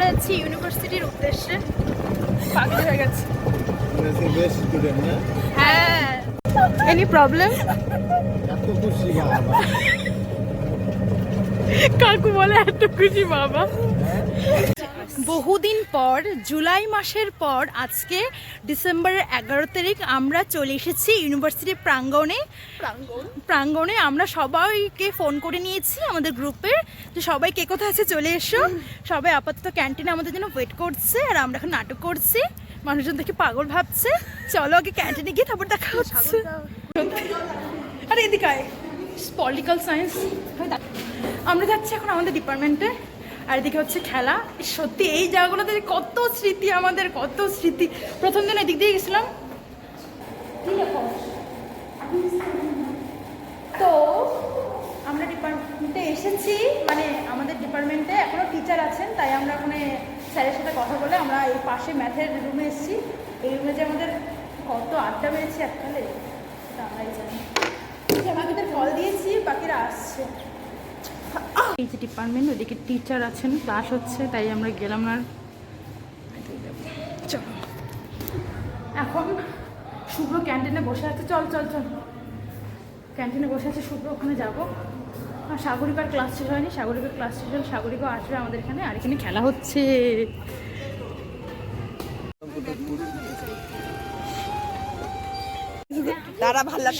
আমরা যাচ্ছি ইউনিভার্সিটির উদ্দেশ্যে। পাগল হয়ে গেছে। হ্যাঁ, এনি প্রবলেম? কাকু বলে এত খুশি বাবা। বহুদিন পর, জুলাই মাসের পর আজকে ডিসেম্বরের 11 তারিখ আমরা চলে এসেছি ইউনিভার্সিটির প্রাঙ্গণে। আমরা সবাইকে ফোন করে নিয়েছি আমাদের গ্রুপের যে সবাই কে কোথায় আছে চলে এসো। সবাই আপাতত ক্যান্টিনে আমাদের জন্য ওয়েট করছে, আর আমরা এখন নাটক করছি। মানুষজন দেখে পাগল ভাবছে। চলো আগে ক্যান্টিনে গিয়ে তারপর দেখা হচ্ছে। আরে এদিকে আয়, পলিটিক্যাল সায়েন্স। আমরা যাচ্ছি এখন আমাদের ডিপার্টমেন্টে, আর এদিকে হচ্ছে খেলা। সত্যি এই জায়গাগুলোতে কত স্মৃতি আমাদের, কত স্মৃতি। প্রথম দিন এদিক দিয়ে গেছিলাম। তো আমরা ডিপার্টমেন্টে এসেছি, মানে আমাদের ডিপার্টমেন্টে এখনও টিচার আছেন, তাই আমরা ওখানে স্যারের সাথে কথা বলে আমরা এই পাশে ম্যাথের রুমে এসেছি। এই রুমে যে আমাদের কত আড্ডা মেরেছি এককালে তা আমরাই জানি। আমাদের কল দিয়েছি, বাকিরা আসছে। এই যে ডিপার্টমেন্ট, ওদিকে টিচার আছেন, ক্লাস হচ্ছে, তাই আমরা গেলাম না। চলো, এখন শুভ্র ক্যান্টিনে বসে আছে। চল চল চল, ক্যান্টিনে বসে আছে শুভ্র, ওখানে যাবো। আর সাগরিকার ক্লাস শেষ হয়নি, সাগরিকার ক্লাস শেষ হলে সাগরিকাও আসবে আমাদের এখানে। আর এখানে খেলা হচ্ছে।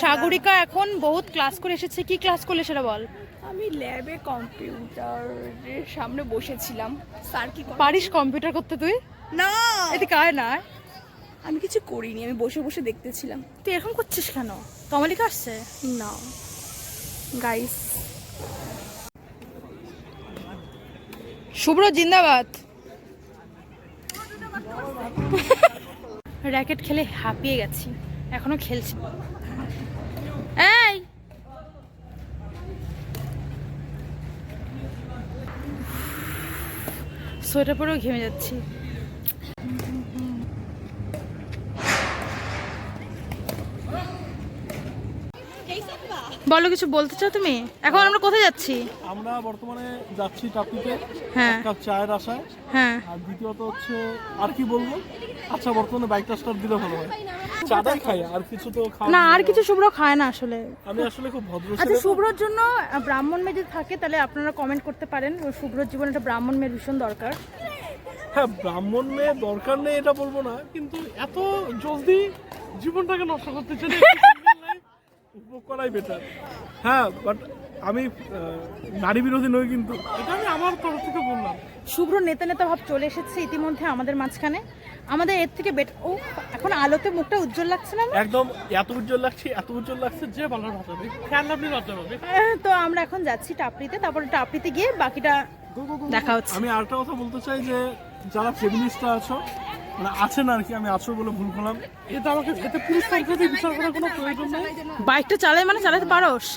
সাগরিকা এখন বহুত ক্লাস করে এসেছে। কি ক্লাস করলে সেটা বল। আমি ল্যাবে কম্পিউটারের সামনে বসেছিলাম। স্যার কি পারিস কম্পিউটার করতে তুই? না, এতে কায় না, আমি কিছু করিনি, আমি বসে বসে দেখতেছিলাম। তুই এরকম করছিস কেন? কমালিকা আসছে না গাইস, শুভ্র জিন্দাবাদ। র্যাকেট খেলে হাঁপিয়ে গেছি, এখনো খেলছি। এই সোয়েটার পরেও ঘেমে যাচ্ছি। বলো, কিছু বলতে চাও তুমি? এখন আমরা কোথায় যাচ্ছি? আমরা বর্তমানে যাচ্ছি টাপুতে, হ্যাঁ, এক কাপ চায়ের আশায়। হ্যাঁ। আর দ্বিতীয়ত হচ্ছে আর কি বলবো, আচ্ছা বর্তমানে বাইকটা স্টার্ট দিলে ভালো হয়। চাটাই খাই, আর কিছু তো খাওয়া না, আর কিছু শুভ্র খায় না আসলে। আমি আসলে খুব ভদ্র আচ্ছা, ছেলে। শুভ্রর জন্য ব্রাহ্মণ মেয়ে যদি থাকে তাহলে আপনারা কমেন্ট করতে পারেন। ওই শুভ্রর জীবনে একটা ব্রাহ্মণ মেয়ের ভীষণ দরকার। হ্যাঁ, ব্রাহ্মণ মেয়ে দরকার নেই এটা বলবো না, কিন্তু এত জলদি জীবনটাকে নষ্ট করতে চাই উপভোগ করাই বেটার। হ্যাঁ, বাট আমি নারী বিরোধী নই, কিন্তু এটা আমি আমার তরফ থেকে বললাম। শুভ্র নেতা নেতা ভাব চলে এসেছে ইতিমধ্যে আমাদের মাঝখানে। আমাদের এর থেকে ও এখন আলোতে মুখটা উজ্জ্বল লাগছে না? একদম এত উজ্জ্বল লাগছে যে বলার ভাষা নেই। খেয়াল আপনি লজ্জা পাবে। তো আমরা এখন যাচ্ছি টাপড়িতে, তারপরে টাপড়িতে গিয়ে বাকিটা দেখা হচ্ছে। আমি আরেকটা কথা বলতে চাই যে যারা ফেমিনিস্টরা আছো, মানে আছেন আর কি, আমি আছো বলে ভুল করলাম, এটা আমাকে এতে পুরুষ সংখ্যাতে বিচার করার কোনো প্রয়োজন নেই। বাইকটা চালাই মানে চালাতে পারোস।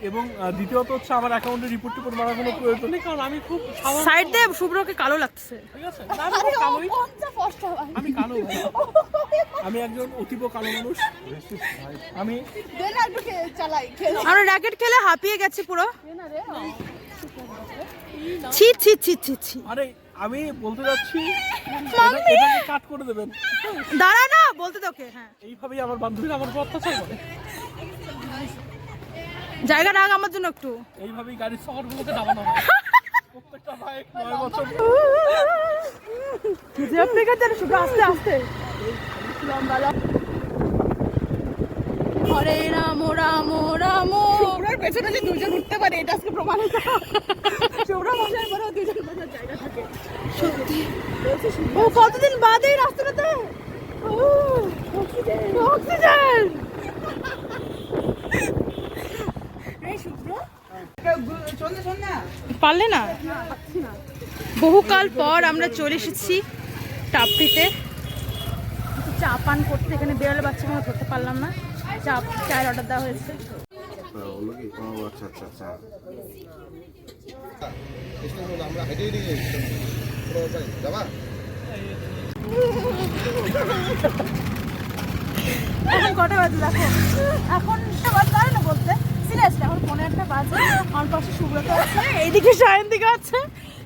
এবং দ্বিতীয়ত হচ্ছে আমার অ্যাকাউন্টে রিপোর্ট মারার কোনো প্রয়োজন নেই, কারণ আমি খুব সাইড দিয়ে শুভ্রকে কালো লাগছে। ঠিক আছে, আমি কালো, আমি একজন অতীব কালো মানুষ। আমি আমরা র্যাকেট খেলে হাঁপিয়ে গেছি পুরো। ছি ছি ছি ছি ছি। আরে আমি বলতে যাচ্ছি এটাকে কাট করে দেবেন। দাঁড়া না, বলতে তোকে। হ্যাঁ, এইভাবেই আমার বান্ধবীরা আমার উপর অত্যাচার করে। জায়গা রাখ আমার জন্য একটু। এইভাবেই গাড়ির শহরগুলোকে দাবানো হয়। প্রত্যেকটা বাইক 9 বছর। আস্তে আস্তে। হরে রাম রাম রাম। শুভ্রর পেছনে যে দুজন উঠতে পারে এটা আজকে প্রমাণিত। শুভ্র মশাই পরেও দুজন বসার জায়গা থাকে। সত্যি ও কতদিন বাদে এই রাস্তাটাতে। অক্সিজেন। পারলে না? বহুকাল পর আমরা চলে এসেছি টাপড়িতে চা পান করতে। এখানে বেরোলে বাচ্চা কোনো ধরতে পারলাম না। চায়ের অর্ডার দেওয়া হয়েছে। এখন কটা বাজে দেখো, এখন বাজে না বলতে সিরিয়াসলি এখন 15টা বাজে। আমার পাশে সুব্রত আছে, এইদিকে সায়ন দিকে আছে,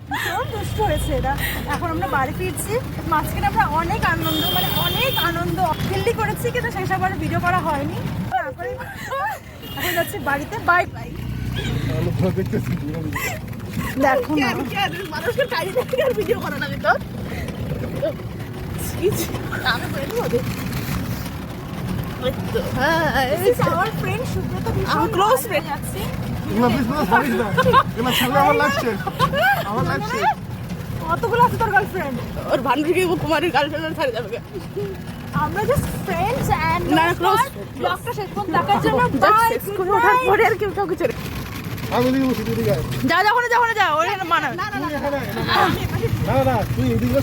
ভীষণ দুষ্ট হয়েছে এটা। এখন আমরা বাড়ি ফিরছি, মাঝখানে আমরা অনেক আনন্দ মানে অনেক আনন্দ দিল্লি করেছি, কিন্তু সেই সব আর ভিডিও করা হয়নি। তারপরে এখন যাচ্ছি বাড়িতে, বাই বাই। দেখো না মানুষকে টাইম দেখে আর ভিডিও করা লাগে তোর। আমি করে দেবো ওদের। This is our friend Subrata, ভীষণ Our close friend. যাচ্ছি। কতগুলো আছে তোর গার্লফ্রেন্ড? ওর ভান্ডুরকে কুমারীর গার্লফ্রেন্ড ছাড়ে যাবে। আমরা জাস্ট ফ্রেন্ডস এন্ড না, close ব্লগটা শেষ পর্যন্ত দেখার জন্য Just বাই। শেষ করে ওঠার পরে আর কেউ কাউকে ছেড়ে যা যা ওখানে যা, ওখানে যা, ওখানে মানা। না তুই এদিকে